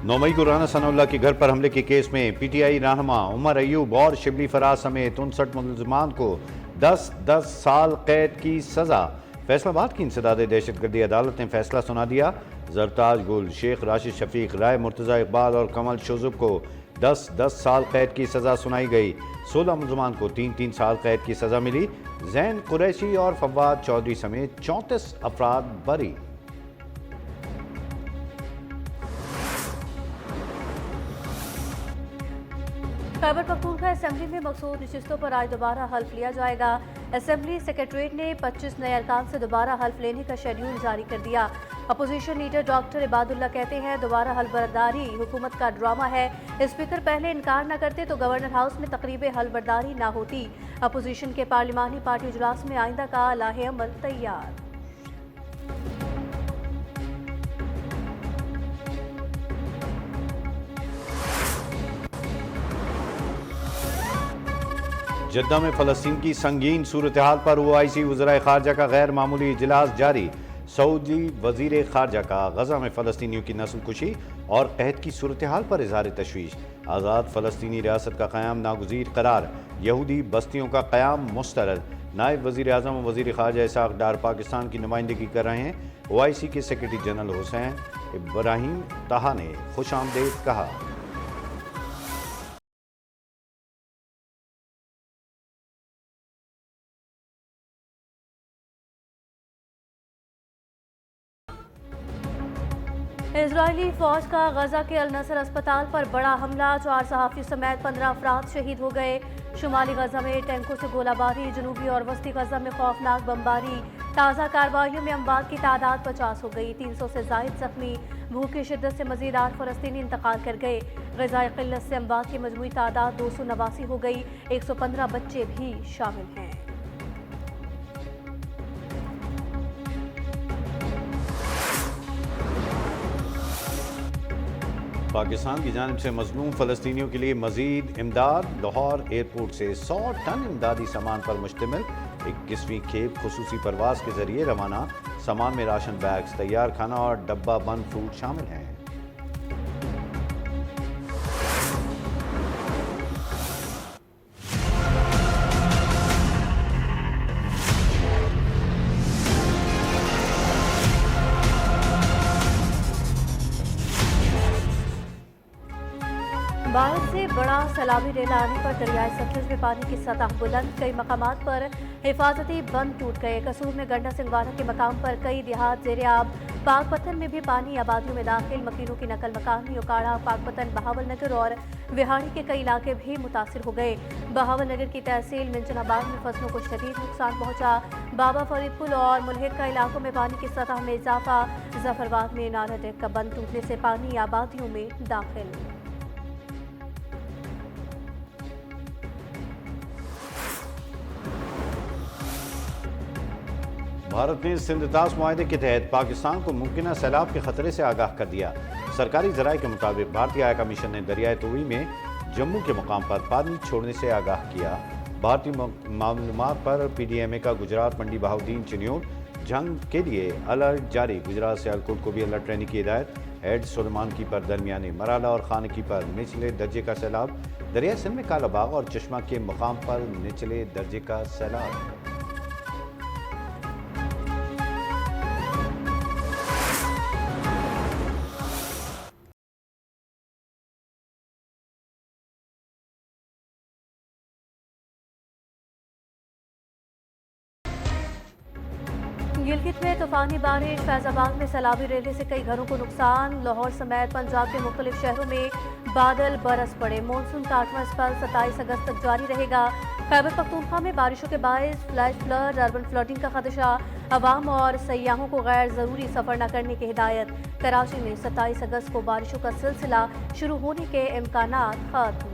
9 मई को राना सनाउल्लाह के घर पर हमले के केस में पीटीआई रहनुमा उमर अयूब और शिबली फराज समेत 59 मुलजमान को 10-10 साल कैद की सजा। फैसलाबाद की इंसदाद दहशतगर्दी अदालत ने फैसला सुना दिया। जरताज गुल, शेख राशिद शफीक, राय मुर्तज़ा इकबाल और कमल शुजुब को 10-10 साल कैद की सजा सुनाई गई। 16 मुलजमान को 3-3 साल कैद की सजा मिली। जैन कुरैशी और फवाद चौधरी समेत 34 अफराद बरी। खैबर पख्तूनख्वा असेंबली में मकसूद नशिस्तों पर आज दोबारा हल्फ लिया जाएगा। असेंबली सेक्रेटरीट ने 25 नए अरकान से दोबारा हल्फ लेने का शेड्यूल जारी कर दिया। अपोजिशन लीडर डॉक्टर इबादुल्ला कहते हैं दोबारा हल्फ बर्दारी हुकूमत का ड्रामा है। स्पीकर पहले इनकार न करते तो गवर्नर हाउस में तकरीब हल्फ बर्दारी न होती। अपोजिशन के पार्लिमानी पार्टी इजलास में आइंदा का लाहे अमल तैयार। जद्दा में फ़लस्तीन की संगीन सूरत हाल पर OIC वज़राए ख़ारजा का गैर मामूली इजलास जारी। सऊदी वज़ीर ख़ारजा का गज़ा में फ़लस्तीनियों की नस्ल कुशी और कहत की सूरत हाल पर इज़हार तशवीश। आज़ाद फ़लस्तीनी रियासत का क़याम नागुज़ीर करार, यहूदी बस्तियों का क़याम मुस्तरद। नायब वज़ीर आज़म और वज़ीर ख़ारजा इसाक़ डार पाकिस्तान की नुमाइंदगी कर रहे हैं। OIC के सेक्रेटरी जनरल हुसैन इब्राहिम ताहा ने खुश आमदेद कहा। इजरायली फौज का गजा के अल नसर अस्पताल पर बड़ा हमला, 4 सहाफ़ी समेत 15 अफराद शहीद हो गए। शुमाली गजा में टैंकों से गोलाबारी, जनूबी और वस्ती गजा में खौफनाक बमबारी। ताज़ा कार्रवाइयों में अमवात की तादाद 50 हो गई, 300 से ज़ायद जख्मी। भूख की शिद्दत से मजीद 8 फ़लस्तीनी इंतकाल कर गए। ग़िज़ाई क़िल्लत से अमवात की मजमूई तादाद 289 हो गई, 115 बच्चे भी शामिल हैं। पाकिस्तान की जानिब से मज़लूम फ़लस्तीनियों के लिए मज़ीद इमदाद। लाहौर एयरपोर्ट से 100 टन इमदादी सामान पर मुश्तमिल 21वीं खेप खुसूसी परवाज़ के ज़रिए रवाना। सामान में राशन बैग्स, तैयार खाना और डब्बा बंद फ्रूट शामिल हैं। बाढ़ से बड़ा सैलाबी रेला आने पर दरियाए सतलुज में पानी की सतह बुलंद, कई मकामात पर हिफाजती बंद टूट गए। कसूर में गंडा सिंगवारा के मकाम पर कई देहात ज़ेरे आब। पाकपतन में भी पानी आबादियों में दाखिल, मकीनों की नकल मकानी, उकाड़ा, पाकपतन, बहावल नगर और विहाड़ी के कई इलाके भी मुतासिर हो गए। बहावल नगर की तहसील मिंचनाबाद में फसलों को शदीद नुकसान पहुंचा। बाबा फरीद पुल और मुल्हिक का इलाकों में पानी की सतह में इजाफा। जफरबाद में नाला डेक का बंद टूटने से पानी आबादियों में दाखिल। भारत ने सिंध-तास मुआहदे के तहत पाकिस्तान को मुमकिन सैलाब के खतरे से आगाह कर दिया। सरकारी ज़राए के मुताबिक भारतीय हाई कमीशन ने दरियाए तोई में जम्मू के मुकाम पर पानी छोड़ने से आगाह किया। भारतीय मालूमात पर PDMA का गुजरात, मंडी बहाउद्दीन, चिन्योट जंग के लिए अलर्ट जारी। गुजरात से सियालकोट को भी अलर्ट रहने की हिदायत। हेड सुलेमान की पर दरमियानी, मराला और खानकी पर निचले दर्जे का सैलाब। दरिया सिंध में कालाबाग और चश्मा के मुकाम पर निचले दर्जे का सैलाब। गिलगित में तूफानी बारिश, फैजाबाद में सैलाबी रेले से कई घरों को नुकसान। लाहौर समेत पंजाब के मुख्तलिफ शहरों में बादल बरस पड़े। मानसून का 8वां स्पेल 27 अगस्त तक जारी रहेगा। खैबर पख्तूनख्वा में बारिशों के बायस फ्लैश फ्लड, अर्बन फ्लडिंग का खदशा। अवाम और सयाहों को गैर ज़रूरी सफ़र न करने की हिदायत। कराची में 27 अगस्त को बारिशों का सिलसिला शुरू होने के इम्कानात खत्म।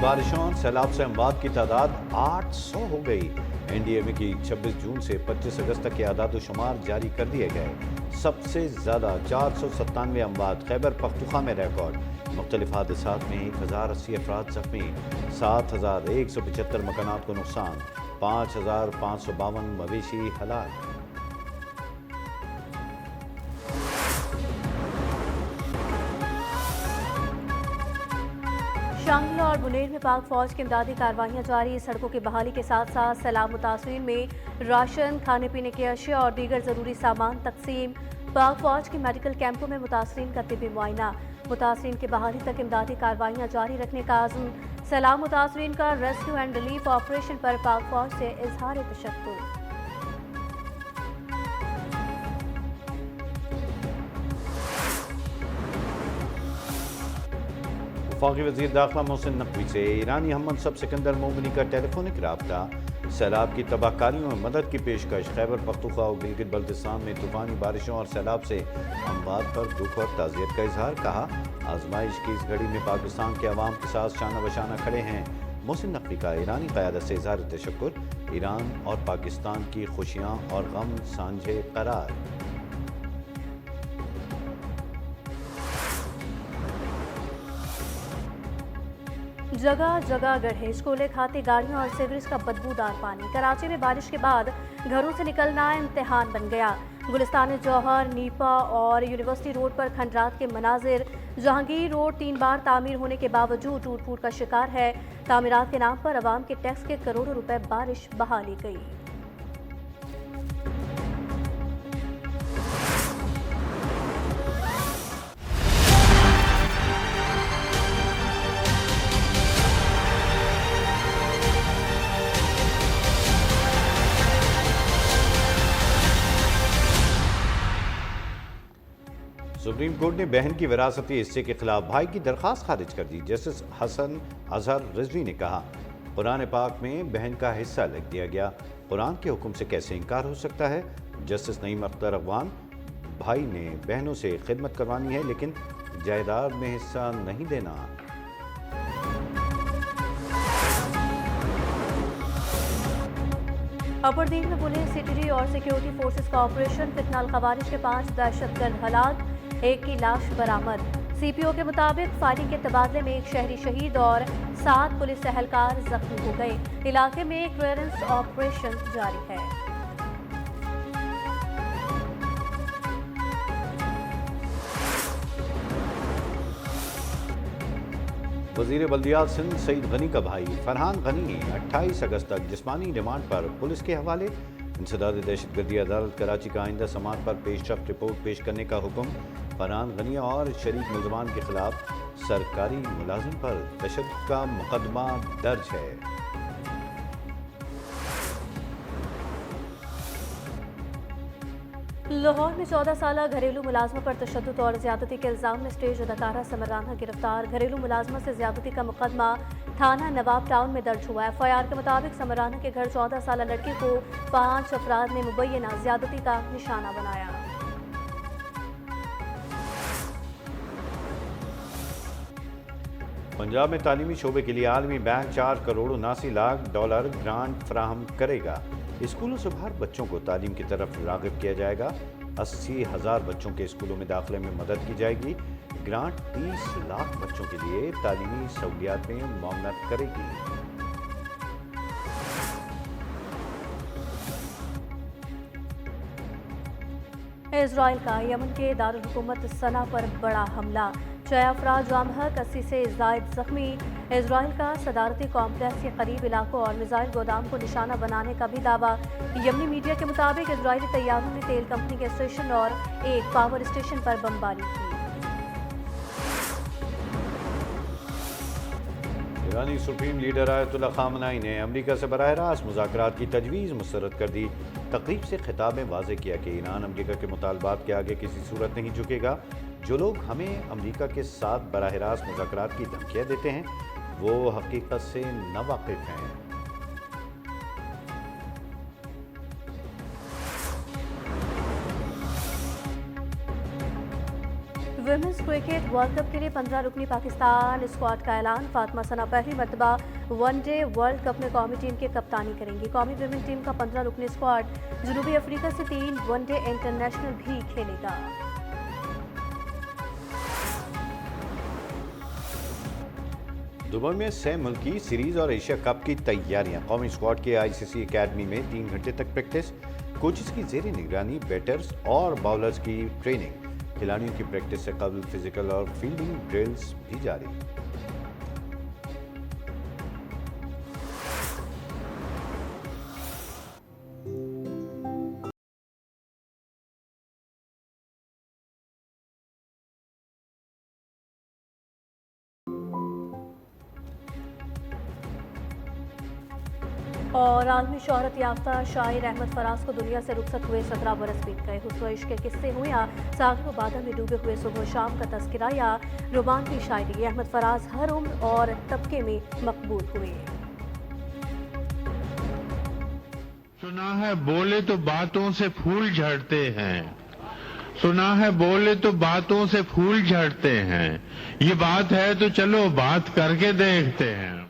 बारिशों और सैलाब से अमवात की तादाद 800 हो गई। एनडीएमए की 26 जून से 25 अगस्त तक के आदाद-ओ-शुमार जारी कर दिए गए। सबसे ज्यादा 497 अमवात खैबर पख्तूनख्वा में रिकॉर्ड। मुख्तलिफ हादसात में 1080 अफराद जख्मी, 7175 मकानात को नुकसान, 5552 मवेशी हलाक। शांगला और बुनेर में पाक फौज की इमदादी कार्रवाइयाँ जारी। सड़कों की बहाली के साथ साथ सैलाब मुतासरीन में राशन, खाने पीने की अशिया और दीगर ज़रूरी सामान तकसीम। पाक फौज के मेडिकल कैंपों में मुतासरीन का तिब्बी मुआयना। मुतासरीन की बहाली तक इमदादी कार्रवाइयाँ जारी रखने का आज़म। सैलाब मुतासरीन का रेस्क्यू एंड रिलीफ ऑपरेशन पर पाक फौज से इजहार तशक्कुर। वफाकी वज़ीर दाखिला मोहसिन नकवी से ईरानी हम मनसब सिकंदर मोमिनी का टेलीफोनिक रब्ता। सैलाब की तबाहकारियों में मदद की पेशकश। खैबर पख्तूनख्वा और गिलगित बल्तिस्तान में तूफानी बारिशों और सैलाब से अमवात पर दुख और ताज़ियत का इजहार। कहा, आजमाइश की इस घड़ी में पाकिस्तान के अवाम के साथ शाना बशाना खड़े हैं। मोहसिन नकवी का ईरानी क़यादत से इजहार तशक्कुर। ईरान और पाकिस्तान की खुशियाँ और गम साझे करार। जगह जगह गड्ढे, स्कूलें खाती गाड़ियां और सीवरेज का बदबूदार पानी। कराची में बारिश के बाद घरों से निकलना इम्तिहान बन गया। गुलिस्तान जौहर, नीपा और यूनिवर्सिटी रोड पर खंडरात के मनाजिर। जहांगीर रोड 3 बार तामीर होने के बावजूद टूट फूट का शिकार है। तामीरात के नाम पर अवाम के टैक्स के करोड़ों रुपए बारिश बहा ली गई। सुप्रीम कोर्ट ने बहन की विरासती हिस्से के खिलाफ भाई की दरख्वास्त खारिज कर दी। जस्टिस हसन अजहर रिजवी ने कहा, कुरान पाक में बहन का हिस्सा लिख दिया गया, कुरान के हुक्म से कैसे इनकार हो सकता है। जस्टिस नईम अख्तर अफगान, भाई ने बहनों से खिदमत करवानी है लेकिन जायदाद में हिस्सा नहीं देना। अबरदीन में पुलिस, सिटी और सिक्योरिटी फोर्सेस का ऑपरेशन। फितनाल खवारिश के 5 दहशतगर्द हलाक, 1 की लाश बरामद। सीपीओ के मुताबिक फायरिंग के तबादले में 1 शहरी शहीद और 7 पुलिस एहलकार जख्मी हो गए। इलाके में क्लियरेंस ऑपरेशन जारी है। वज़ीर बल्दियात सिंध सईद गनी का भाई फरहान गनी 28 अगस्त तक जिस्मानी रिमांड पर पुलिस के हवाले। इंसदाद दहशतगर्दी अदालत कराची का आइंदा समात पर पेशरफ्त रिपोर्ट पेश करने का हुक्म। फरहान गनी और शरीक मुलजमान के खिलाफ सरकारी मुलाजिम पर तशद्दुद का मुकदमा दर्ज है। लाहौर में 14 साल घरेलू मुलाजमा पर तशद्दुद और ज्यादती के इल्जाम में स्टेज अदाकारा समर राना गिरफ्तार। घरेलू मुलाजमा से ज्यादती का मुकदमा थाना नवाब टाउन में दर्ज हुआ है। एफआईआर के मुताबिक समर राना के घर 14 साल लड़की को 5 अफराद ने मुबैना ज्यादती का निशाना बनाया। पंजाब में तालीमी शोबे के लिए आलमी bank 4 crore 79 lakh dollar grant फराहम करेगा। स्कूलों से बाहर बच्चों को तालीम की तरफ राग़िब किया जाएगा। 80,000 बच्चों के स्कूलों में दाखिले में मदद की जाएगी। ग्रांट 30 लाख बच्चों के लिए तालीमी सहूलियात में मुआवनत करेगी। इजराइल का यमन के दारुल हुकूमत सना पर बड़ा हमला। 6 अफराद जाम हक, 80 से ज़ायद जख्मी। इजराइल का सदारती कॉम्प्लेक्स के करीब इलाकों और मिसाइल गोदाम को निशाना बनाने का भी दावा। यमनी मीडिया के मुताबिक इजरायली तैयारों ने तेल कंपनी के स्टेशन और एक पावर स्टेशन पर बमबारी की। ईरानी सुप्रीम लीडर आयतुल्लाह खामनाई ने अमेरिका से बराह रास्त मुज़ाकरात की तजवीज़ मुस्तरद कर दी। तकरीब से खिताब में वाज़ेह किया कि ईरान अमेरिका के मुतालबात के आगे किसी सूरत नहीं झुकेगा। जो लोग हमें अमेरिका के साथ बराह रास्त मुज़ाकरात की धमकियाँ देते हैं वो हकीकत से नावाकिफ़ हैं। विमेंस क्रिकेट वर्ल्ड कप के लिए 15 रुकनी पाकिस्तान स्क्वाड का ऐलान। फातिमा सना पहली मरतबा वनडे वर्ल्ड कप में कौमी टीम की कप्तानी करेंगी। कौमी विमेन टीम का 15 रुकनी स्क्वाड जनूबी अफ्रीका से 3 वनडे इंटरनेशनल भी खेलेगा। दुबई में 6 मुल्की सीरीज और एशिया कप की तैयारियां। कौमी स्क्वाड की आईसीसी एकेडमी में 3 घंटे तक प्रैक्टिस। कोचेस की जेरी निगरानी बैटर्स और बाउलर्स की ट्रेनिंग। खिलाड़ियों की प्रैक्टिस से कबल फिजिकल और फील्डिंग ड्रिल्स भी जारी। और आलमी शोहरत याफ्ता शायर अहमद फराज को दुनिया से रुखसत हुए 17 बरस बीत गए। हुस्न इश्क के किस्से हुए या सागर व बादल में डूबे हुए सुबह शाम का तस्करा या रुबान की शायरी, अहमद फराज हर उम्र और तबके में मकबूल हुए। सुना है बोले तो बातों से फूल झड़ते हैं, सुना है बोले तो बातों से फूल झड़ते हैं, ये बात है तो चलो बात करके देखते हैं।